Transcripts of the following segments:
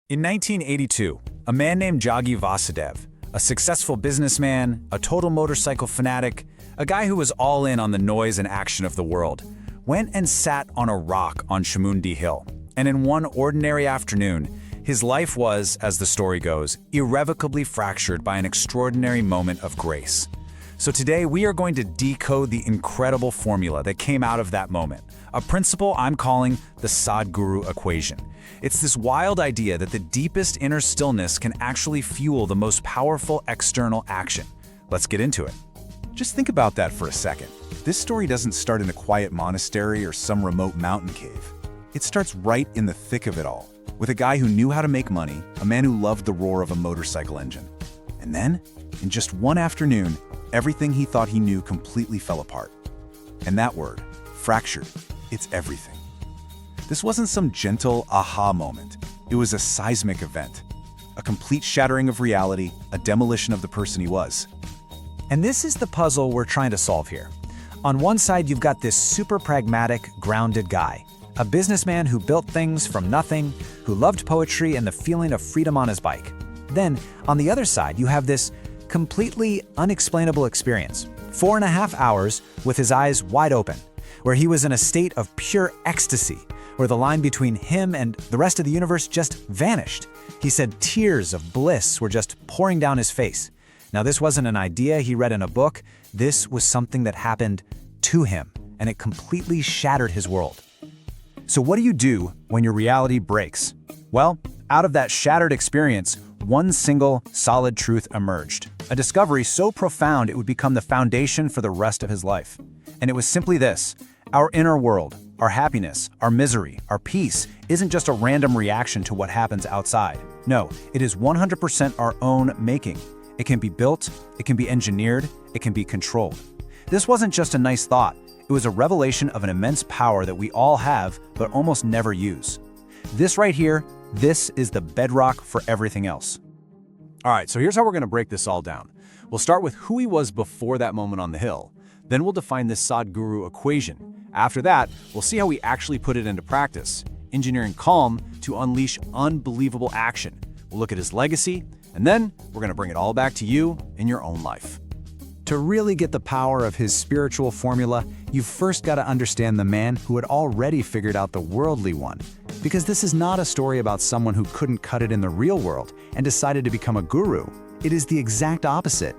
In 1982, a man named Jaggi Vasudev, a successful businessman, a total motorcycle fanatic, a guy who was all in on the noise and action of the world, went and sat on a rock on Chamundi Hill. And in one ordinary afternoon, his life was, as the story goes, irrevocably fractured by an extraordinary moment of grace. So today we are going to decode the incredible formula that came out of that moment, a principle I'm calling the Sadhguru Equation. It's this wild idea that the deepest inner stillness can actually fuel the most powerful external action. Let's get into it. Just think about that for a second. This story doesn't start in a quiet monastery or some remote mountain cave. It starts right in the thick of it all, with a guy who knew how to make money, a man who loved the roar of a motorcycle engine. And then, in just one afternoon, everything he thought he knew completely fell apart. And that word, fractured, it's everything. This wasn't some gentle aha moment. It was a seismic event, a complete shattering of reality, a demolition of the person he was. And this is the puzzle we're trying to solve here. On one side, you've got this super pragmatic, grounded guy, a businessman who built things from nothing, who loved poetry and the feeling of freedom on his bike. Then, on the other side, you have this completely unexplainable experience, 4.5 hours with his eyes wide open, where he was in a state of pure ecstasy, where the line between him and the rest of the universe just vanished. He said tears of bliss were just pouring down his face. Now, this wasn't an idea he read in a book. This was something that happened to him, and it completely shattered his world. So what do you do when your reality breaks? Well, out of that shattered experience, one single, solid truth emerged. A discovery so profound it would become the foundation for the rest of his life. And it was simply this: our inner world, our happiness, our misery, our peace isn't just a random reaction to what happens outside. No, it is 100% our own making. It can be built, it can be engineered, it can be controlled. This wasn't just a nice thought. It was a revelation of an immense power that we all have, but almost never use. This right here, this is the bedrock for everything else. All right, so here's how we're going to break this all down. We'll start with who he was before that moment on the hill. Then we'll define this Sadhguru Equation. After that, we'll see how he actually put it into practice, engineering calm to unleash unbelievable action. We'll look at his legacy, and then we're going to bring it all back to you in your own life. To really get the power of his spiritual formula, you've first got to understand the man who had already figured out the worldly one. Because this is not a story about someone who couldn't cut it in the real world and decided to become a guru. It is the exact opposite.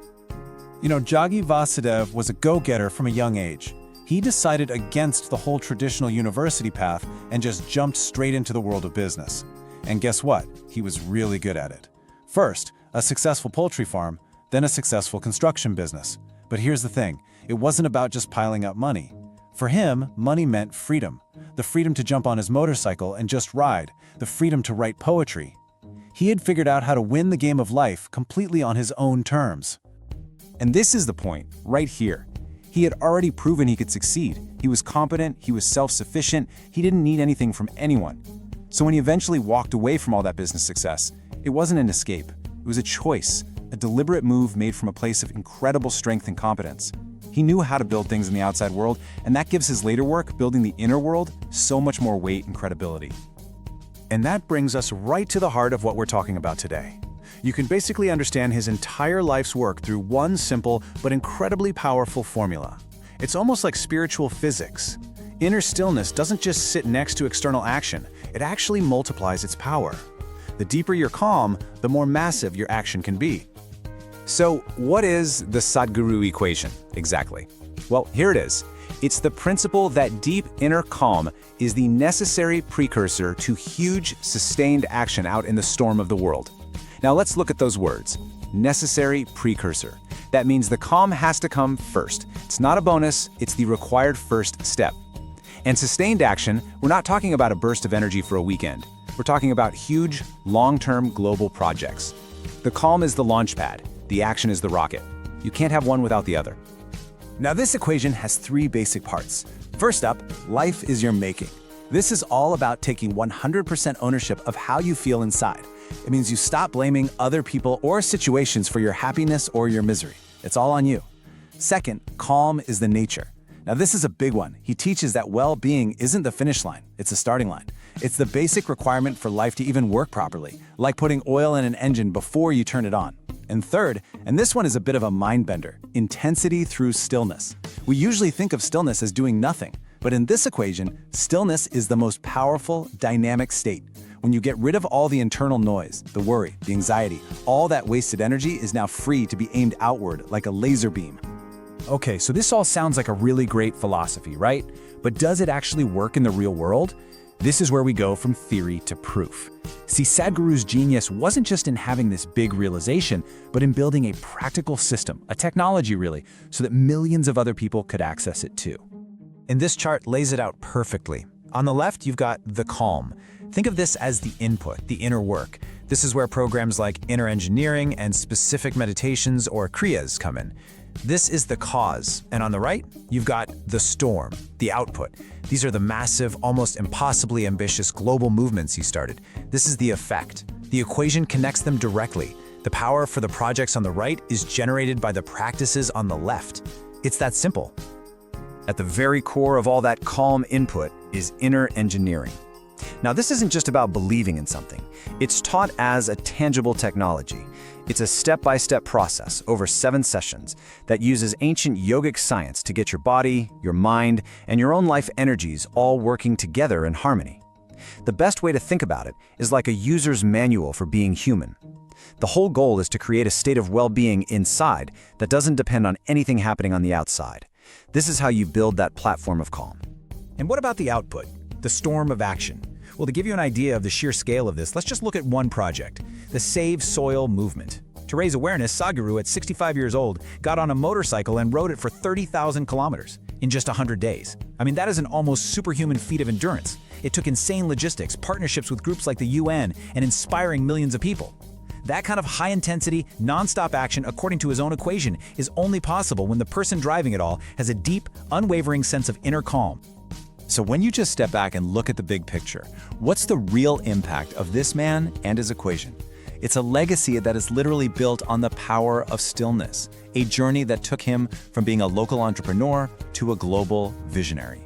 You know, Jaggi Vasudev was a go-getter from a young age. He decided against the whole traditional university path and just jumped straight into the world of business. And guess what? He was really good at it. First, a successful poultry farm, then a successful construction business. But here's the thing, it wasn't about just piling up money. For him, money meant freedom. The freedom to jump on his motorcycle and just ride, the freedom to write poetry. He had figured out how to win the game of life completely on his own terms. And this is the point, right here. He had already proven he could succeed. He was competent, he was self-sufficient, he didn't need anything from anyone. So when he eventually walked away from all that business success, it wasn't an escape. It was a choice, a deliberate move made from a place of incredible strength and competence. He knew how to build things in the outside world, and that gives his later work, building the inner world, so much more weight and credibility. And that brings us right to the heart of what we're talking about today. You can basically understand his entire life's work through one simple but incredibly powerful formula. It's almost like spiritual physics. Inner stillness doesn't just sit next to external action, it actually multiplies its power. The deeper your calm, the more massive your action can be. So, what is the Sadhguru Equation exactly? Well, here it is. It's the principle that deep inner calm is the necessary precursor to huge, sustained action out in the storm of the world. Now let's look at those words. Necessary precursor. That means the calm has to come first. It's not a bonus, it's the required first step. And sustained action, we're not talking about a burst of energy for a weekend. We're talking about huge, long-term global projects. The calm is the launch pad. The action is the rocket. You can't have one without the other. Now this equation has 3 basic parts. First up, life is your making. This is all about taking 100% ownership of how you feel inside. It means you stop blaming other people or situations for your happiness or your misery. It's all on you. Second, calm is the nature. Now this is a big one. He teaches that well-being isn't the finish line, it's a starting line. It's the basic requirement for life to even work properly, like putting oil in an engine before you turn it on. And third, and this one is a bit of a mind bender, intensity through stillness. We usually think of stillness as doing nothing, but in this equation, stillness is the most powerful, dynamic state. When you get rid of all the internal noise, the worry, the anxiety, all that wasted energy is now free to be aimed outward like a laser beam. Okay, so this all sounds like a really great philosophy, right? But does it actually work in the real world? This is where we go from theory to proof. See, Sadhguru's genius wasn't just in having this big realization, but in building a practical system, a technology really, so that millions of other people could access it too. And this chart lays it out perfectly. On the left, you've got the calm. Think of this as the input, the inner work. This is where programs like inner engineering and specific meditations or Kriyas come in. This is the cause, and on the right, you've got the storm, the output. These are the massive, almost impossibly ambitious global movements he started. This is the effect. The equation connects them directly. The power for the projects on the right is generated by the practices on the left. It's that simple. At the very core of all that calm input is inner engineering. Now, this isn't just about believing in something. It's taught as a tangible technology. It's a step-by-step process over 7 sessions that uses ancient yogic science to get your body, your mind, and your own life energies all working together in harmony. The best way to think about it is like a user's manual for being human. The whole goal is to create a state of well-being inside that doesn't depend on anything happening on the outside. This is how you build that platform of calm. And what about the output, the storm of action? Well, to give you an idea of the sheer scale of this, let's just look at one project, the Save Soil movement. To raise awareness, Sadhguru, at 65 years old, got on a motorcycle and rode it for 30,000 kilometers in just 100 days. I mean, that is an almost superhuman feat of endurance. It took insane logistics, partnerships with groups like the UN, and inspiring millions of people. That kind of high-intensity, non-stop action, according to his own equation, is only possible when the person driving it all has a deep, unwavering sense of inner calm. So when you just step back and look at the big picture, what's the real impact of this man and his equation? It's a legacy that is literally built on the power of stillness, a journey that took him from being a local entrepreneur to a global visionary.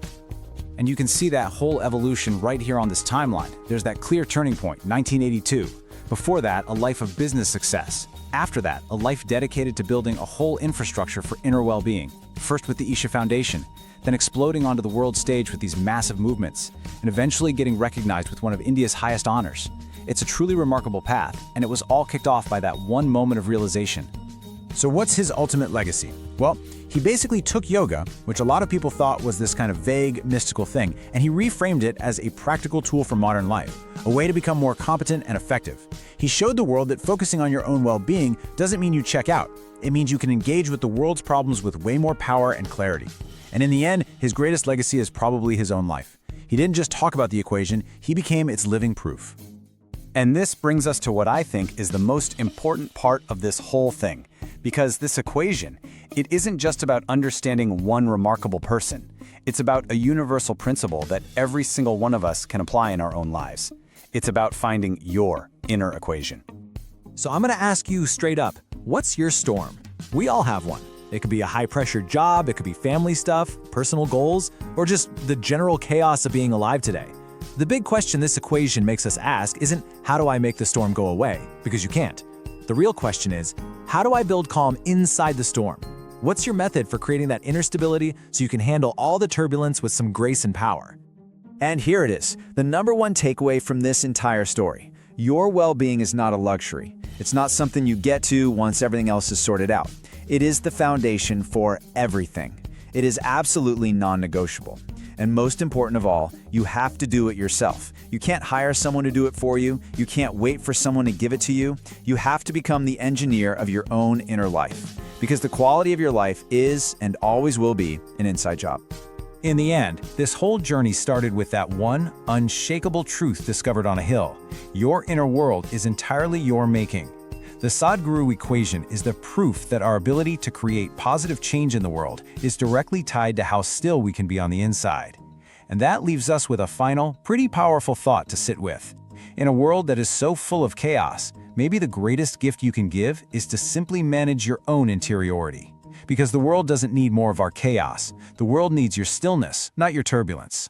And you can see that whole evolution right here on this timeline. There's that clear turning point, 1982. Before that, a life of business success. After that, a life dedicated to building a whole infrastructure for inner well-being, first with the Isha Foundation, then exploding onto the world stage with these massive movements, and eventually getting recognized with one of India's highest honors. It's a truly remarkable path, and it was all kicked off by that one moment of realization. So what's his ultimate legacy? Well, he basically took yoga, which a lot of people thought was this kind of vague, mystical thing, and he reframed it as a practical tool for modern life, a way to become more competent and effective. He showed the world that focusing on your own well-being doesn't mean you check out. It means you can engage with the world's problems with way more power and clarity. And in the end, his greatest legacy is probably his own life. He didn't just talk about the equation, he became its living proof. And this brings us to what I think is the most important part of this whole thing. Because this equation, it isn't just about understanding one remarkable person. It's about a universal principle that every single one of us can apply in our own lives. It's about finding your inner equation. So I'm going to ask you straight up, what's your storm? We all have one. It could be a high-pressure job, it could be family stuff, personal goals, or just the general chaos of being alive today. The big question this equation makes us ask isn't, how do I make the storm go away? Because you can't. The real question is, how do I build calm inside the storm? What's your method for creating that inner stability so you can handle all the turbulence with some grace and power? And here it is, the #1 takeaway from this entire story. Your well-being is not a luxury. It's not something you get to once everything else is sorted out. It is the foundation for everything. It is absolutely non-negotiable. And most important of all, you have to do it yourself. You can't hire someone to do it for you. You can't wait for someone to give it to you. You have to become the engineer of your own inner life. Because the quality of your life is, and always will be, an inside job. In the end, this whole journey started with that one unshakable truth discovered on a hill. Your inner world is entirely your making. The Sadhguru Equation is the proof that our ability to create positive change in the world is directly tied to how still we can be on the inside. And that leaves us with a final, pretty powerful thought to sit with. In a world that is so full of chaos, maybe the greatest gift you can give is to simply manage your own interiority. Because the world doesn't need more of our chaos. The world needs your stillness, not your turbulence.